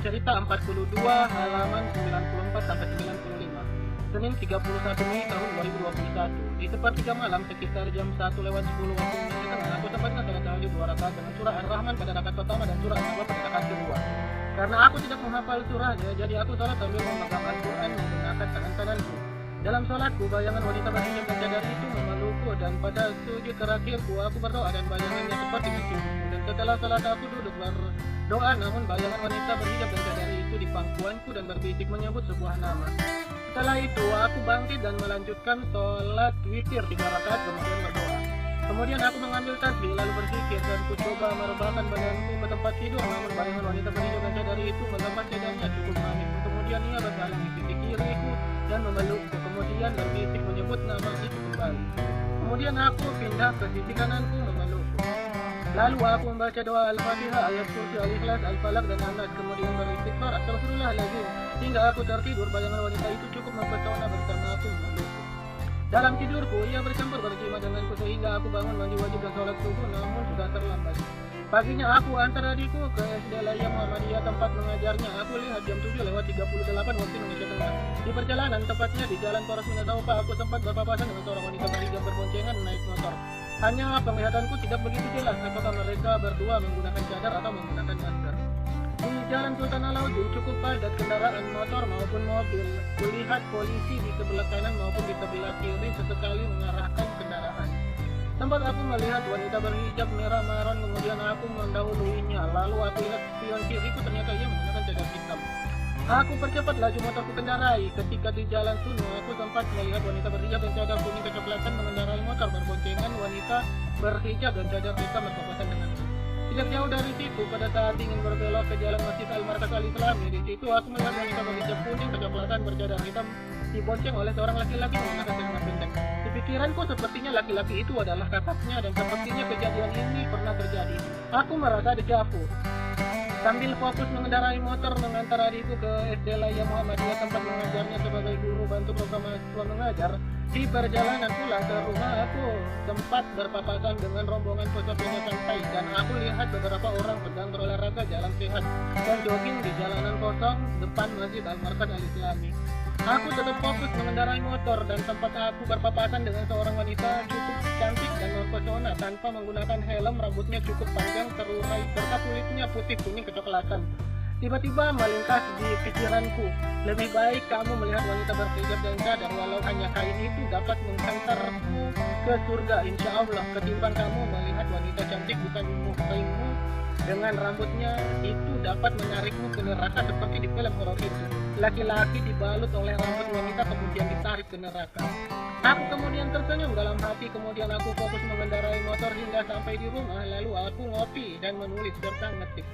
cerita 42 halaman 94 sampai 95. Senin 31 Mei tahun 2021. Di sepertiga malam sekitar jam 1:10 waktu Indonesia Tengah, aku sempat salat tahajud 2 rakaat dengan surah Ar-Rahman pada rakaat pertama dan surah An-Naba pada rakaat kedua. Karena aku tidak menghafal surahnya, jadi aku salat sambil memegang Al-Quran menggunakan tangan kananku. Dalam sholatku, bayangan wanita berhijab dan cadar itu memelukku, dan pada sujud terakhirku aku berdoa dan bayangannya seperti menciumku. Dan setelah salat aku duduk berdoa, namun bayangan wanita berhijab dan cadar itu di pangkuanku dan berbisik menyebut sebuah nama. Setelah itu aku bangkit dan melanjutkan sholat witir 3 rakaat kemudian berdoa. Kemudian aku mengambil tasbih lalu berpikir dan ku coba merebahkan badanku ke tempat tidur, namun bayangan wanita berhijab dan cadar itu melepas cadarnya cukup manis. Kemudian ia berbaring di sisi kiriku dan memelukku, kemudian berbisik menyebut nama itu kembali. Kemudian aku pindah ke sisi kananku memelukku. Lalu aku membaca doa Al-Fatihah, ayat kursi, Al-Ikhlas, Al-Falaq dan An-Nas, kemudian beristighfar, Astaghfirullahaladzim. Hingga aku tertidur, bayangan wanita itu cukup mempesona bersama aku memelukku. Dalam tidurku, ia bercampur berjima denganku sehingga aku bangun mandi wajib dan sholat subuh, namun sudah terlambat. Paginya aku antar adikku ke SD Laya Muhammadiyah tempat mengajarnya. Aku lihat jam 7:38 waktu Indonesia Tengah. Di perjalanan, tepatnya di Jalan Poros Minataupa, aku sempat berpapasan dengan seorang wanita berhijab berboncengan naik motor. Hanya penglihatanku tidak begitu jelas apakah mereka berdua menggunakan cadar atau menggunakan masker. Di Jalan Sultan Alauddin cukup padat kendaraan motor maupun mobil. Kulihat polisi di sebelah kanan maupun di sebelah kiri sesekali mengarahkan kendaraan. Sempat aku melihat wanita berhijab merah maron, kemudian aku mendahuluinya. Lalu aku lihat spion kiriku, ternyata ia menggunakan cadar hitam. Aku percepat laju motorku kendarai. Ketika di Jalan Sunu, aku sempat melihat wanita berhijab dan cadar kuning kecoklatan mengendarai motor berboncengan wanita berhijab dan cadar hitam berpapasan denganku. Tidak jauh dari situ, pada saat ingin berbelok ke jalan Masjid Al-Markaz Al-Islami, di situ aku melihat wanita berhijab kuning kecoklatan bercadar hitam dibonceng oleh seorang laki-laki menggunakan celana pendek. Di pikiranku sepertinya laki-laki itu adalah kakaknya dan sepertinya kejadian ini pernah terjadi. Aku merasa dejavu. Sambil fokus mengendarai motor mengantar adikku ke SD Laya Muhammadiyah tempat mengajarnya sebagai guru bantu program mahasiswa mengajar, di perjalanan pulang ke rumah aku sempat berpapasan dengan rombongan pesepeda santai, dan aku lihat beberapa orang sedang berolahraga jalan sehat dan jogging di jalanan kosong depan Masjid Al-Markaz Al-Islami. Aku tetap fokus mengendarai motor dan sempat aku berpapasan dengan seorang wanita cukup cantik dan mempesona tanpa menggunakan helm, rambutnya cukup panjang terurai serta kulitnya putih kuning kecoklatan. Tiba-tiba melintas di pikiranku, lebih baik kamu melihat wanita berhijab dan cadar walau hanya kain itu dapat menghantarmu ke surga insya Allah, ketimbang kamu melihat wanita cantik bukan muhrimmu dengan rambutnya itu dapat menarikmu ke neraka seperti di film horor itu. Laki-laki dibalut oleh rambut wanita kemudian ditarik ke neraka. Aku kemudian tersenyum dalam hati, kemudian aku fokus mengendarai motor hingga sampai di rumah, lalu aku ngopi dan menulis serta ngetik.